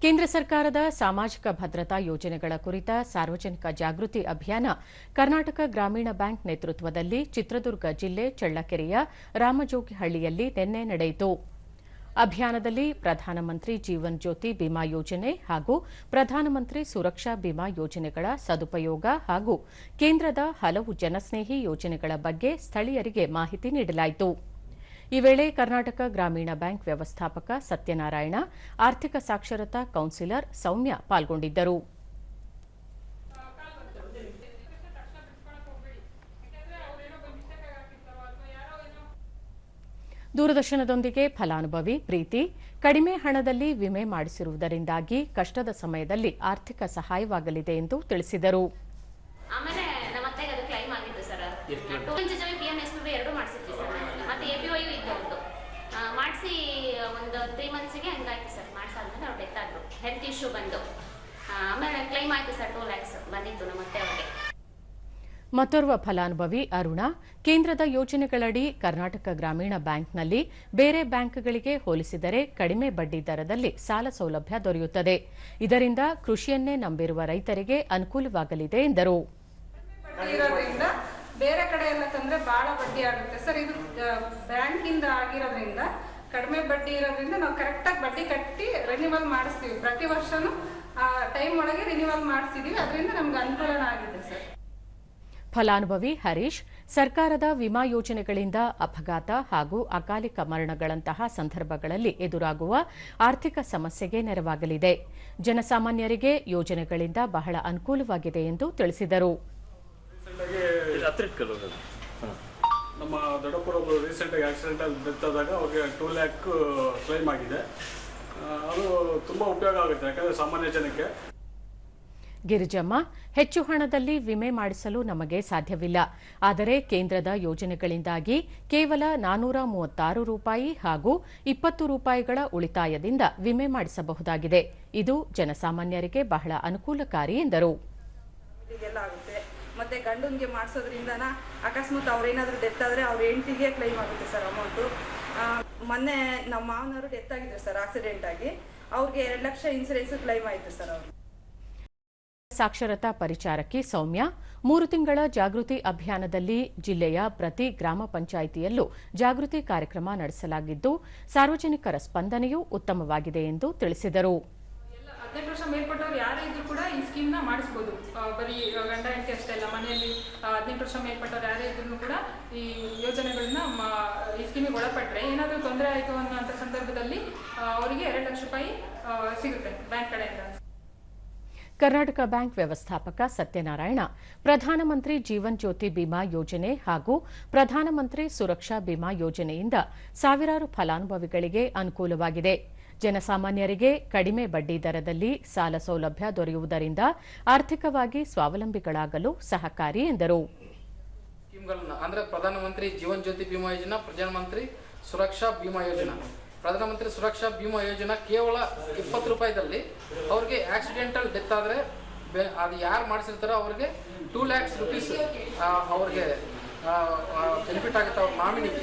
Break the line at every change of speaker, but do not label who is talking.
ಕೇಂದ್ರ ಸರ್ಕಾರದ ಸಾಮಾಜಿಕ ಭದ್ರತಾ ಯೋಜನೆಗಳ ಕುರಿತ ಸಾರ್ವಜನಿಕ ಜಾಗೃತಿ ಅಭಿಯಾನ ಕರ್ನಾಟಕ ಗ್ರಾಮೀಣ ಬ್ಯಾಂಕ್ ನೇತೃತ್ವದಲ್ಲಿ ಚಿತ್ರದುರ್ಗ ಜಿಲ್ಲೆ ಚಳ್ಳಕೆರೆಯ ರಾಮಜೋಗಿಹಳ್ಳಿಯಲ್ಲಿ ನಿನ್ನೆ ನಡೆಯಿತು. ಅಭಿಯಾನದಲ್ಲಿ ಪ್ರಧಾನಮಂತ್ರಿ ಜೀವನ್ ಜ್ಯೋತಿ ಬಿಮಾ ಯೋಜನೆ ಹಾಗೂ ಪ್ರಧಾನಮಂತ್ರಿ ಸುರಕ್ಷಾ ಬಿಮಾ ಯೋಜನೆಗಳ ಸದುಪಯೋಗ ಹಾಗೂ ಕೇಂದ್ರದ ಹಲವು ಜನಸ್ನೇಹಿ ಯೋಜನೆಗಳ ಬಗ್ಗೆ ಸ್ಥಳೀಯರಿಗೆ ಮಾಹಿತಿ ನೀಡಲಾಯಿತು. ಈ ವೇಳೆ ಕರ್ನಾಟಕ ಗ್ರಾಮೀಣ ಬ್ಯಾಂಕ್ ವ್ಯವಸ್ಥಾಪಕ ಸತ್ಯನಾರಾಯಣ, ಆರ್ಥಿಕ ಸಾಕ್ಷರತಾ ಕೌನ್ಸಿಲರ್ ಸೌಮ್ಯ ಪಾಲ್ಗೊಂಡಿದ್ದರು. ದೂರದರ್ಶನದೊಂದಿಗೆ ಫಲಾನುಭವಿ ಪ್ರೀತಿ, ಕಡಿಮೆ ಹಣದಲ್ಲಿ ವಿಮೆ ಮಾಡಿಸಿರುವುದರಿಂದಾಗಿ ಕಷ್ಟದ ಸಮಯದಲ್ಲಿ ಆರ್ಥಿಕ ಸಹಾಯವಾಗಲಿದೆ ಎಂದು ತಿಳಿಸಿದರು.
ಮಾಡಿಸಿ ಒಂದು 3 ಮಂತ್ಸಿಗೆ ಹಂಗಾಯ್ತು ಸರ್. ಮಾಡಿಸಾದ್ಮೇಲೆ ಅವ್ರು ಡೆತ್ ಆದ್ರು, ಹೆಲ್ತ್ ಇಶ್ಯೂ ಬಂದು ಆಮೇಲೆ ಕ್ಲೈಮ್ ಆಯ್ತು ಸರ್. 2 lakhs ಬಂದಿತ್ತು ನಮ್ಮ ಮತ್ತೆ ಅವರಿಗೆ.
ಮತ್ತೋರ್ವ ಫಲಾನುಭವಿ ಅರುಣ, ಕೇಂದ್ರದ ಯೋಜನೆಗಳಡಿ ಕರ್ನಾಟಕ ಗ್ರಾಮೀಣ ಬ್ಯಾಂಕ್ನಲ್ಲಿ ಬೇರೆ ಬ್ಯಾಂಕ್ಗಳಿಗೆ ಹೋಲಿಸಿದರೆ ಕಡಿಮೆ ಬಡ್ಡಿ ದರದಲ್ಲಿ ಸಾಲ ಸೌಲಭ್ಯ ದೊರೆಯುತ್ತದೆ. ಇದರಿಂದ ಕೃಷಿಯನ್ನೇ ನಂಬಿರುವ ರೈತರಿಗೆ ಅನುಕೂಲವಾಗಲಿದೆ ಎಂದರು.
ಬೇರೆ ಕಡೆ ಎಲ್ಲ ತಂದ್ರೆ ಬಹಳ ಬಡ್ಡಿ ಆಗುತ್ತೆ ಸರ್. ಇದು ಬ್ಯಾಂಕ್ ಇಂದ ಆಗಿರೋದ್ರಿಂದ ಕಡಿಮೆ ಬಡ್ಡಿ ಇರೋದ್ರಿಂದ ನಾವು ಕರೆಕ್ಟಾಗಿ ಬಡ್ಡಿ ಕಟ್ಟಿ ರಿನ್ಯೂವಲ್ ಮಾಡಿಸ್ತೀವಿ. ಪ್ರತಿ ವರ್ಷನೂ ಆ ಟೈಮ್ ಒಳಗೆ ರಿನ್ಯೂವಲ್ ಮಾಡಿಸಿದೀವಿ. ಅದರಿಂದ ನಮ್ಗೆ ಅನುಕೂಲ ಆಗಿದೆ ಸರ್.
ಫಲಾನುಭವಿ ಹರೀಶ್, ಸರ್ಕಾರದ ವಿಮಾ ಯೋಜನೆಗಳಿಂದ ಅಪಘಾತ ಹಾಗೂ ಅಕಾಲಿಕ ಮರಣಗಳಂತಹ ಸಂದರ್ಭಗಳಲ್ಲಿ ಎದುರಾಗುವ ಆರ್ಥಿಕ ಸಮಸ್ಯೆಗೆ ನೆರವಾಗಲಿದೆ. ಜನಸಾಮಾನ್ಯರಿಗೆ ಯೋಜನೆಗಳಿಂದ ಬಹಳ ಅನುಕೂಲವಾಗಿದೆ ಎಂದು ತಿಳಿಸಿದರು.
ನಮ್ಮ ದೊಡ್ಡಪ್ಪರೊಬ್ಬರು ರೀಸೆಂಟ್ ಆಗಿ ಆಕ್ಸಿಡೆಂಟ್ ಅಲ್ಲಿ ಡೆತ್ ಆದಾಗ ಅವ್ರಿಗೆ 2 lakh ಕ್ಲೈಮ್ ಆಗಿದೆ. ಅದು ತುಂಬಾ ಉಪಯೋಗ ಆಗುತ್ತೆ ಯಾಕಂದ್ರೆ ಸಾಮಾನ್ಯ ಜನಕ್ಕೆ.
ಗಿರಿಜಮ್ಮ, ಹೆಚ್ಚು ಹಣದಲ್ಲಿ ವಿಮೆ ಮಾಡಿಸಲು ನಮಗೆ ಸಾಧ್ಯವಿಲ್ಲ. ಆದರೆ ಕೇಂದ್ರದ ಯೋಜನೆಗಳಿಂದಾಗಿ ಕೇವಲ ₹436 ಹಾಗೂ ₹20 ಉಳಿತಾಯದಿಂದ ವಿಮೆ ಮಾಡಿಸಬಹುದಾಗಿದೆ. ಇದು ಜನಸಾಮಾನ್ಯರಿಗೆ ಬಹಳ ಅನುಕೂಲಕಾರಿ ಎಂದರು.
ಮತ್ತೆ ಗಂಡನಿಗೆ ಮಾಡಿಸೋದ್ರಿಂದ ಅಕಸ್ಮಾತ್ ಅವ್ರೇನಾದ್ರೂ ಡೆತ್ ಆದರೆ ಅವ್ರ ಹೆಂಡತಿಗೆ ಕ್ಲೈಮ್ ಆಗುತ್ತೆ ಸರ್ ಅಮೌಂಟು. ಮೊನ್ನೆ ನಮ್ಮ ಮಾವನವರು ಡೆತ್ ಆಗಿದ್ರು ಸರ್ ಆಕ್ಸಿಡೆಂಟ್ ಆಗಿ. ಅವ್ರಿಗೆ 2 ಲಕ್ಷ ಇನ್ಸೂರೆನ್ಸ್ ಕ್ಲೈಮ್ ಆಯಿತು ಸರ್. ಅವರು
ಸಾಕ್ಷರತಾ ಪರಿಚಾರಕಿ ಸೌಮ್ಯ, 3 ತಿಂಗಳ ಜಾಗೃತಿ ಅಭಿಯಾನದಲ್ಲಿ ಜಿಲ್ಲೆಯ ಪ್ರತಿ ಗ್ರಾಮ ಪಂಚಾಯಿತಿಯಲ್ಲೂ ಜಾಗೃತಿ ಕಾರ್ಯಕ್ರಮ ನಡೆಸಲಾಗಿದ್ದು ಸಾರ್ವಜನಿಕರ ಸ್ಪಂದನೆಯೂ ಉತ್ತಮವಾಗಿದೆ ಎಂದು ತಿಳಿಸಿದರು.
18 ವರ್ಷ ಮೇಲ್ಪಟ್ಟವ್ರು ಯಾರೇ ಇದ್ರು ಕೂಡ ಈ ಸ್ಕೀಮ್ ನ ಮಾಡಿಸಬಹುದು. ಬರೀ ಗಂಡ ಹೆಂಡತಿ ಅಷ್ಟೇ ಅಲ್ಲ, ಮನೆಯಲ್ಲಿ 18 ವರ್ಷ ಮೇಲ್ಪಟ್ಟವ್ರು ಯಾರೇ ಇದ್ರು ಕೂಡ ಈ ಯೋಜನೆಗಳನ್ನ ಈ ಸ್ಕೀಮಿಗೆ ಒಳಪಟ್ಟರೆ ಏನಾದರೂ ತೊಂದರೆ ಆಯಿತು ಅನ್ನೋ ಸಂದರ್ಭದಲ್ಲಿ ಅವರಿಗೆ ₹2 ಲಕ್ಷ ಸಿಗುತ್ತೆ ಬ್ಯಾಂಕ್ ಕಡೆಯಿಂದ.
ಕರ್ನಾಟಕ ಬ್ಯಾಂಕ್ ವ್ಯವಸ್ಥಾಪಕ ಸತ್ಯನಾರಾಯಣ, ಪ್ರಧಾನಮಂತ್ರಿ ಜೀವನ್ ಜ್ಯೋತಿ ಬಿಮಾ ಯೋಜನೆ ಹಾಗೂ ಪ್ರಧಾನಮಂತ್ರಿ ಸುರಕ್ಷಾ ಬಿಮಾ ಯೋಜನೆಯಿಂದ ಸಾವಿರಾರು ಫಲಾನುಭವಿಗಳಿಗೆ ಅನುಕೂಲವಾಗಿದೆ. ಜನಸಾಮಾನ್ಯರಿಗೆ ಕಡಿಮೆ ಬಡ್ಡಿ ದರದಲ್ಲಿ ಸಾಲ ಸೌಲಭ್ಯ ದೊರೆಯುವುದರಿಂದ ಆರ್ಥಿಕವಾಗಿ ಸ್ವಾವಲಂಬಿಗಳಾಗಲು ಸಹಕಾರಿ ಎಂದರು.
ಅಂದ್ರೆ ಪ್ರಧಾನಮಂತ್ರಿ ಜೀವನ್ ಜ್ಯೋತಿ ಬಿಮಾ ಯೋಜನಾ, ಪ್ರಧಾನಮಂತ್ರಿ ಸುರಕ್ಷಾ ಬಿಮಾ ಯೋಜನಾ. ಪ್ರಧಾನಮಂತ್ರಿ ಸುರಕ್ಷಾ ಬಿಮಾ ಯೋಜನಾ ಕೇವಲ ₹20 ಅವ್ರಿಗೆ ಆಕ್ಸಿಡೆಂಟಲ್ ಡೆತ್ ಆದರೆ ಅದು ಯಾರು ಮಾಡಿಸಿರ್ತಾರೋ ಅವ್ರಿಗೆ 2 lakhs ಅವ್ರಿಗೆ ಬೆನಿಫಿಟ್ ಆಗುತ್ತೆ ಅವ್ರ ನಾಮಿನಿಗೆ.